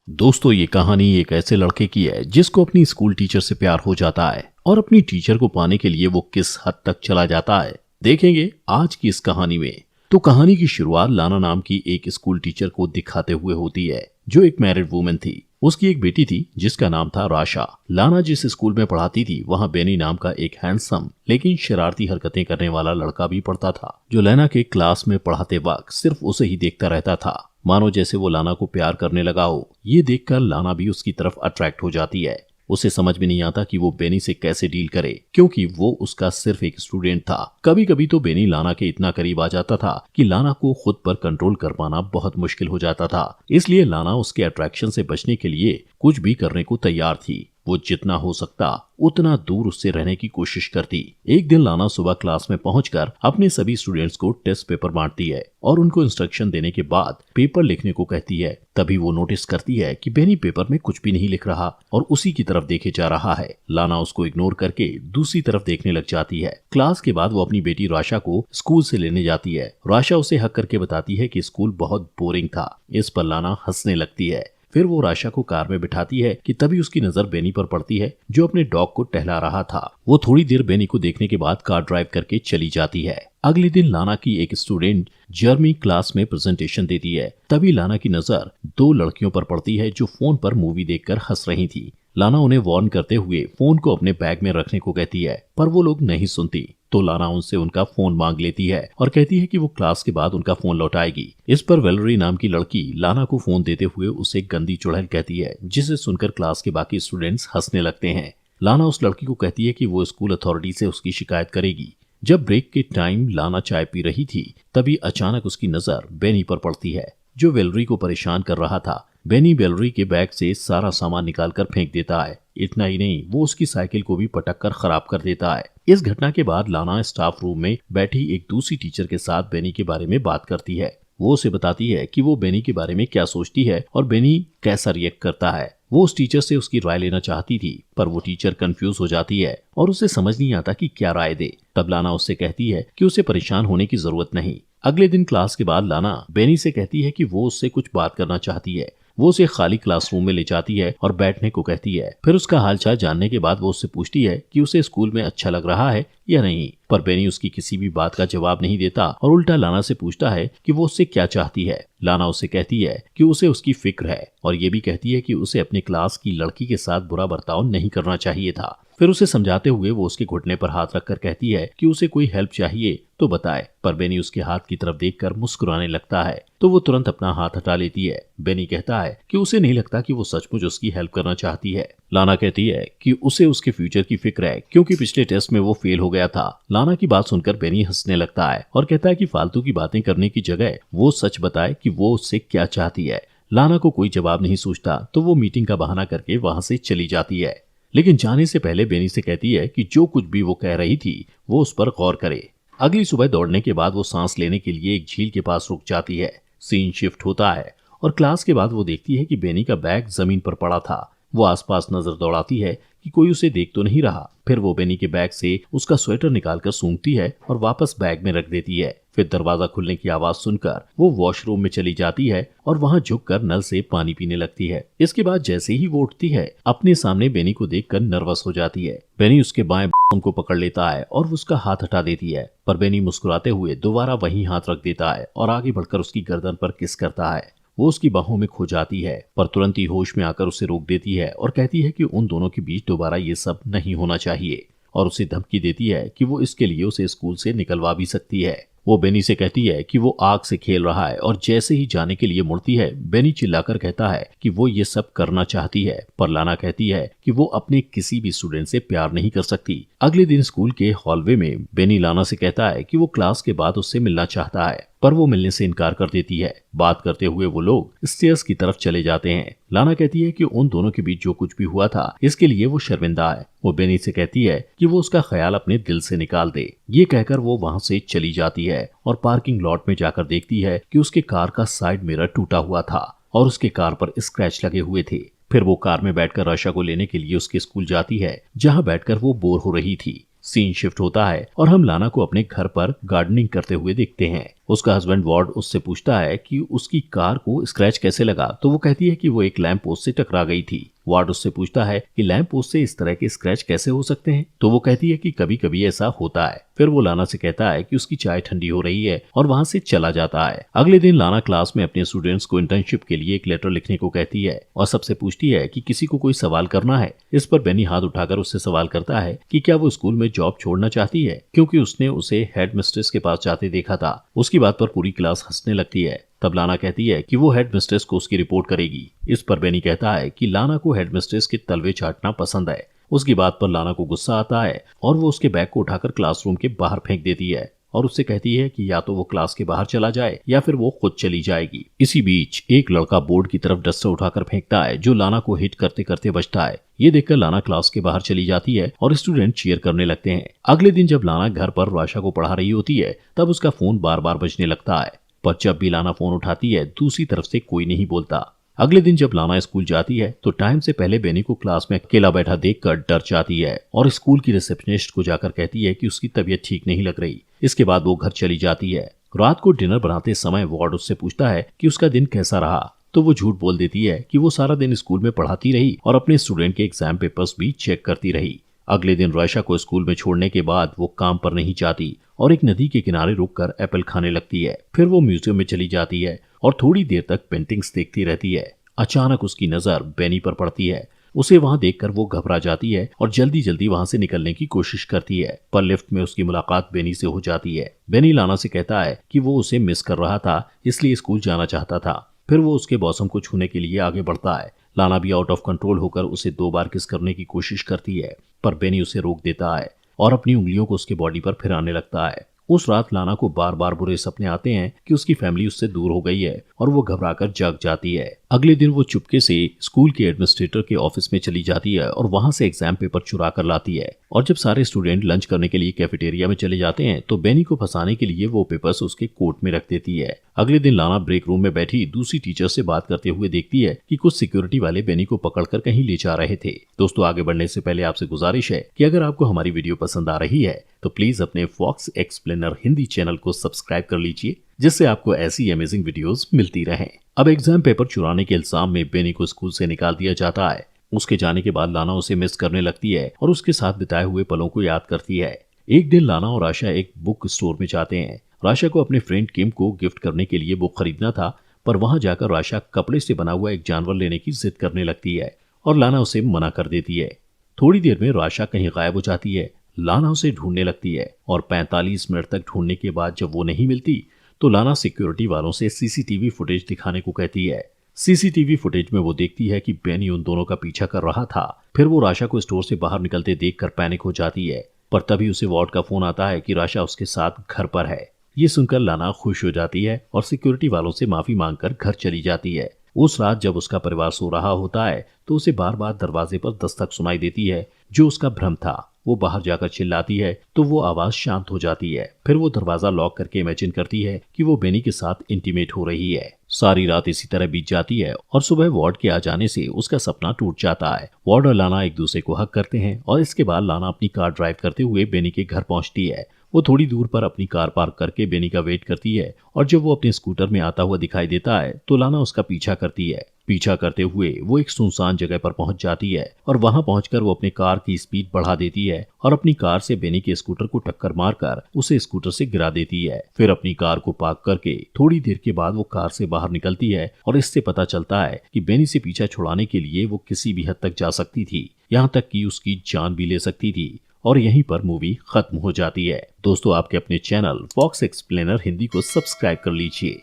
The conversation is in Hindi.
दोस्तों, ये कहानी एक ऐसे लड़के की है जिसको अपनी स्कूल टीचर से प्यार हो जाता है और अपनी टीचर को पाने के लिए वो किस हद तक चला जाता है, देखेंगे आज की इस कहानी में। तो कहानी की शुरुआत लाना नाम की एक स्कूल टीचर को दिखाते हुए होती है, जो एक मैरिड वुमेन थी। उसकी एक बेटी थी जिसका नाम था राशा। लाना जिस स्कूल में पढ़ाती थी वहाँ बेनी नाम का एक हैंडसम लेकिन शरारती हरकतें करने वाला लड़का भी पढ़ता था, जो लाना के क्लास में पढ़ाते वक्त सिर्फ उसे ही देखता रहता था, मानो जैसे वो लाना को प्यार करने लगा हो। ये देखकर लाना भी उसकी तरफ अट्रैक्ट हो जाती है। उसे समझ में नहीं आता कि वो बेनी से कैसे डील करे, क्योंकि वो उसका सिर्फ एक स्टूडेंट था। कभी कभी तो बेनी लाना के इतना करीब आ जाता था कि लाना को खुद पर कंट्रोल कर पाना बहुत मुश्किल हो जाता था। इसलिए लाना उसके अट्रैक्शन से बचने के लिए कुछ भी करने को तैयार थी। वो जितना हो सकता उतना दूर उससे रहने की कोशिश करती। एक दिन लाना सुबह क्लास में पहुंचकर अपने सभी स्टूडेंट्स को टेस्ट पेपर बांटती है और उनको इंस्ट्रक्शन देने के बाद पेपर लिखने को कहती है। तभी वो नोटिस करती है कि बेनी पेपर में कुछ भी नहीं लिख रहा और उसी की तरफ देखे जा रहा है। लाना उसको इग्नोर करके दूसरी तरफ देखने लग जाती है। क्लास के बाद वो अपनी बेटी राशा को स्कूल से लेने जाती है। राशा उसे हक करके बताती है कि स्कूल बहुत बोरिंग था। इस पर लाना हंसने लगती है। फिर वो राशा को कार में बिठाती है कि तभी उसकी नजर बेनी पर पड़ती है, जो अपने डॉग को टहला रहा था। वो थोड़ी देर बेनी को देखने के बाद कार ड्राइव करके चली जाती है। अगले दिन लाना की एक स्टूडेंट जर्मी क्लास में प्रेजेंटेशन देती है। तभी लाना की नजर दो लड़कियों पर पड़ती है जो फोन पर मूवी देखकर हंस रही थी। लाना उन्हें वार्न करते हुए फोन को अपने बैग में रखने को कहती है, पर वो लोग नहीं सुनती। तो लाना उनसे उनका फोन मांग लेती है और कहती है कि वो क्लास के बाद उनका फोन लौटाएगी। इस पर वेलरी नाम की लड़की लाना को फोन देते हुए उसे गंदी चुड़ैल कहती है, जिसे सुनकर क्लास के बाकी स्टूडेंट्स हंसने लगते हैं। लाना उस लड़की को कहती है कि वो स्कूल अथॉरिटी से उसकी शिकायत करेगी। जब ब्रेक के टाइम लाना चाय पी रही थी, तभी अचानक उसकी नजर बेनी पर पड़ती है, जो वेलरी को परेशान कर रहा था। बेनी वेलरी के बैग से सारा सामान निकालकर फेंक देता है। इतना ही नहीं, वो उसकी साइकिल को भी पटक कर खराब कर देता है। इस घटना के बाद लाना स्टाफ रूम में बैठी एक दूसरी टीचर के साथ बेनी के बारे में बात करती है। वो उसे बताती है कि वो बेनी के बारे में क्या सोचती है और बेनी कैसा रिएक्ट करता है। वो उस टीचर से उसकी राय लेना चाहती थी, पर वो टीचर कंफ्यूज हो जाती है और उसे समझ नहीं आता कि क्या राय दे। तब लाना उससे कहती है कि उसे परेशान होने की जरूरत नहीं। अगले दिन क्लास के बाद लाना बेनी से कहती है कि वो उससे कुछ बात करना चाहती है। वो उसे खाली क्लासरूम में ले जाती है और बैठने को कहती है। फिर उसका हालचाल जानने के बाद वो उससे पूछती है कि उसे स्कूल में अच्छा लग रहा है या नहीं, पर बेनी उसकी किसी भी बात का जवाब नहीं देता और उल्टा लाना से पूछता है कि वो उससे क्या चाहती है। लाना उससे कहती है कि उसे उसकी फिक्र है और ये भी कहती है कि उसे अपने क्लास की लड़की के साथ बुरा बर्ताव नहीं करना चाहिए था। फिर उसे समझाते हुए वो उसके घुटने पर हाथ रखकर कहती है कि उसे कोई हेल्प चाहिए तो बताए, पर बेनी उसके हाथ की तरफ देखकर मुस्कुराने लगता है, तो वो तुरंत अपना हाथ हटा लेती है। बेनी कहता है कि उसे नहीं लगता कि वो सचमुच उसकी हेल्प करना चाहती है। लाना कहती है कि उसे उसके फ्यूचर की फिक्र है, क्योंकि पिछले टेस्ट में वो फेल हो गया था। लाना की बात सुनकर बेनी हंसने लगता है और कहता है कि फालतू की बातें करने की जगह वो सच बताए कि वो उससे क्या चाहती है। लाना को कोई जवाब नहीं सूझता, तो वो मीटिंग का बहाना करके वहां से चली जाती है। लेकिन जाने से पहले बेनी से कहती है कि जो कुछ भी वो कह रही थी वो उस पर गौर करे। अगली सुबह दौड़ने के बाद वो सांस लेने के लिए एक झील के पास रुक जाती है। सीन शिफ्ट होता है और क्लास के बाद वो देखती है कि बेनी का बैग जमीन पर पड़ा था। वो आसपास नजर दौड़ाती है कि कोई उसे देख तो नहीं रहा। फिर वो बेनी के बैग से उसका स्वेटर निकालकर सूंघती है और वापस बैग में रख देती है। फिर दरवाजा खुलने की आवाज सुनकर वो वॉशरूम में चली जाती है और वहां झुककर नल से पानी पीने लगती है। इसके बाद जैसे ही वो उठती है, अपने सामने बेनी को देखकर नर्वस हो जाती है। बेनी उसके बाएं को पकड़ लेता है और उसका हाथ हटा देती है, पर बेनी मुस्कुराते हुए दोबारा वही हाथ रख देता है और आगे बढ़कर उसकी गर्दन पर किस करता है। वो उसकी बाहों में खो जाती है, पर तुरंत ही होश में आकर उसे रोक देती है और कहती है कि उन दोनों के बीच दोबारा ये सब नहीं होना चाहिए, और उसे धमकी देती है कि वो इसके लिए उसे स्कूल से निकलवा भी सकती है। वो बेनी से कहती है कि वो आग से खेल रहा है और जैसे ही जाने के लिए मुड़ती है, बेनी चिल्लाकर कहता है कि वो ये सब करना चाहती है, पर लाना कहती है कि वो अपने किसी भी स्टूडेंट से प्यार नहीं कर सकती। अगले दिन स्कूल के हॉलवे में बेनी लाना से कहता है कि वो क्लास के बाद उससे मिलना चाहता है, पर वो मिलने से इनकार कर देती है। बात करते हुए वो लोग स्टेयर्स की तरफ चले जाते हैं। लाना कहती है कि उन दोनों के बीच जो कुछ भी हुआ था इसके लिए वो शर्मिंदा है। वो बेनी से कहती है कि वो उसका ख्याल अपने दिल से निकाल दे। ये कहकर वो वहाँ से चली जाती है और पार्किंग लॉट में जाकर देखती है कि उसके कार का साइड मिरर टूटा हुआ था और उसके कार पर स्क्रैच लगे हुए थे। फिर वो कार में बैठकर राशा को लेने के लिए उसके स्कूल जाती है, जहाँ बैठकर वो बोर हो रही थी। सीन शिफ्ट होता है और हम लाना को अपने घर पर गार्डनिंग करते हुए देखते हैं। उसका हस्बैंड वार्ड उससे पूछता है कि उसकी कार को स्क्रैच कैसे लगा, तो वो कहती है कि वो एक लैंप पोस्ट से टकरा गई थी। वार्ड उससे पूछता है कि लैंप पोस्ट से इस तरह के स्क्रैच कैसे हो सकते हैं, तो वो कहती है कि कभी कभी ऐसा होता है। फिर वो लाना से कहता है कि उसकी चाय ठंडी हो रही है और वहां से चला जाता है। अगले दिन लाना क्लास में अपने स्टूडेंट्स को इंटर्नशिप के लिए एक लेटर लिखने को कहती है और सबसे पूछती है कि किसी को कोई सवाल करना है। इस पर बेनी हाथ उठाकर उससे सवाल करता है कि क्या वो स्कूल में जॉब छोड़ना चाहती है, क्योंकि उसने उसे हेड मिस्ट्रेस के पास जाते देखा था। उसकी बात पर पूरी क्लास हंसने लगती है। तब लाना कहती है कि वो हेड मिस्ट्रेस को उसकी रिपोर्ट करेगी। इस पर बेनी कहता है कि लाना को हेड मिस्ट्रेस के तलवे चाटना पसंद है। उसकी बात पर लाना को गुस्सा आता है और वो उसके बैग को उठाकर क्लासरूम के बाहर फेंक देती है और उससे कहती है कि या तो वो क्लास के बाहर चला जाए या फिर वो खुद चली जाएगी। इसी बीच एक लड़का बोर्ड की तरफ डस्टर उठाकर फेंकता है जो लाना को हिट करते करते बचता है। ये देखकर लाना क्लास के बाहर चली जाती है और स्टूडेंट चीयर करने लगते हैं। अगले दिन जब लाना घर पर राशा को पढ़ा रही होती है तब उसका फोन बार बार बजने लगता है, पर जब भी लाना फोन उठाती है दूसरी तरफ से कोई नहीं बोलता। अगले दिन जब लाना स्कूल जाती है तो टाइम से पहले बेनी को क्लास में अकेला बैठा देखकर डर जाती है और स्कूल की रिसेप्शनिस्ट को जाकर कहती है कि उसकी तबीयत ठीक नहीं लग रही। इसके बाद वो घर चली जाती है। रात को डिनर बनाते समय वार्ड उससे पूछता है कि उसका दिन कैसा रहा, तो वो झूठ बोल देती है कि वो सारा दिन स्कूल में पढ़ाती रही और अपने स्टूडेंट के एग्जाम पेपर्स भी चेक करती रही। अगले दिन राशा को स्कूल में छोड़ने के बाद वो काम पर नहीं जाती और एक नदी के किनारे रुककर एप्पल खाने लगती है। फिर वो म्यूजियम में चली जाती है और थोड़ी देर तक पेंटिंग्स देखती रहती है। अचानक उसकी नजर बेनी पर पड़ती है। उसे वहां देखकर वो घबरा जाती है और जल्दी जल्दी वहां से निकलने की कोशिश करती है, पर लिफ्ट में उसकी मुलाकात बेनी से हो जाती है। बेनी लाना से कहता है कि वो उसे मिस कर रहा था, इसलिए स्कूल जाना चाहता था। फिर वो उसके बॉसम को छूने के लिए आगे बढ़ता है। लाना भी आउट ऑफ कंट्रोल होकर उसे 2 बार किस करने की कोशिश करती है, पर बेनी उसे रोक देता है और अपनी उंगलियों को उसके बॉडी पर फिराने लगता है। उस रात लाना को बार बार बुरे सपने आते हैं कि उसकी फैमिली उससे दूर हो गई है और वो घबराकर जाग जाती है। अगले दिन वो चुपके से स्कूल के एडमिनिस्ट्रेटर के ऑफिस में चली जाती है और वहां से एग्जाम पेपर चुरा कर लाती है। और जब सारे स्टूडेंट लंच करने के लिए कैफेटेरिया में चले जाते हैं तो बेनी को फंसाने के लिए वो पेपर्स उसके कोट में रख देती है। अगले दिन लाना ब्रेक रूम में बैठी दूसरी टीचर से बात करते हुए देखती है कि कुछ सिक्योरिटी वाले बेनी को पकड़कर कहीं ले जा रहे थे। दोस्तों, आगे बढ़ने से पहले आपसे गुजारिश है कि अगर आपको हमारी वीडियो पसंद आ रही है तो प्लीज अपने फॉक्स एक्सप्लेनर हिंदी चैनल को सब्सक्राइब कर लीजिए, जिससे आपको ऐसी अमेजिंग वीडियोस मिलती रहें। अब एग्जाम पेपर चुराने के इल्जाम में बेनी को स्कूल से निकाल दिया जाता है। उसके जाने के बाद लाना उसे मिस करने लगती है और उसके साथ बिताए हुए पलों को याद करती है। एक दिन लाना और आशा एक बुक स्टोर में जाते हैं। राशा को अपने फ्रेंड किम को गिफ्ट करने के लिए बुक खरीदना था, पर वहां जाकर राशा कपड़े से बना हुआ एक जानवर लेने की जिद करने लगती है और लाना उसे मना कर देती है। थोड़ी देर में राशा कहीं गायब हो जाती है। लाना उसे ढूंढने लगती है और 45 मिनट तक ढूंढने के बाद जब वो नहीं मिलती तो लाना सिक्योरिटी वालों से सीसीटीवी फुटेज दिखाने को कहती है। सीसीटीवी फुटेज में वो देखती है कि बेनी उन दोनों का पीछा कर रहा था। फिर वो राशा को स्टोर से बाहर निकलते देखकर पैनिक हो जाती है, पर तभी उसे वार्ड का फोन आता है कि राशा उसके साथ घर पर है। ये सुनकर लाना खुश हो जाती है और सिक्योरिटी वालों से माफी मांगकर घर चली जाती है। उस रात जब उसका परिवार सो रहा होता है तो उसे बार बार दरवाजे पर दस्तक सुनाई देती है, जो उसका भ्रम था। वो बाहर जाकर चिल्लाती है तो वो आवाज शांत हो जाती है। फिर वो दरवाजा लॉक करके इमेजिन करती है कि वो बेनी के साथ इंटीमेट हो रही है। सारी रात इसी तरह बीत जाती है और सुबह वार्ड के आ जाने से उसका सपना टूट जाता है। वार्ड और लाना एक दूसरे को हग करते हैं और इसके बाद लाना अपनी कार ड्राइव करते हुए बेनी के घर पहुंचती है। वो थोड़ी दूर पर अपनी कार पार्क करके बेनी का वेट करती है और जब वो अपने स्कूटर में आता हुआ दिखाई देता है तो लाना उसका पीछा करती है। पीछा करते हुए वो एक सुनसान जगह पर पहुंच जाती है और वहां पहुंचकर वो अपनी कार की स्पीड बढ़ा देती है और अपनी कार से बेनी के स्कूटर को टक्कर मारकर उसे स्कूटर से गिरा देती है। फिर अपनी कार को पार्क करके थोड़ी देर के बाद वो कार से बाहर निकलती है और इससे पता चलता है कि बेनी से पीछा छुड़ाने के लिए वो किसी भी हद तक जा सकती थी, यहाँ तक कि उसकी जान भी ले सकती थी। और यहीं पर मूवी खत्म हो जाती है। दोस्तों, आपके अपने चैनल फॉक्स एक्सप्लेनर हिंदी को सब्सक्राइब कर लीजिए।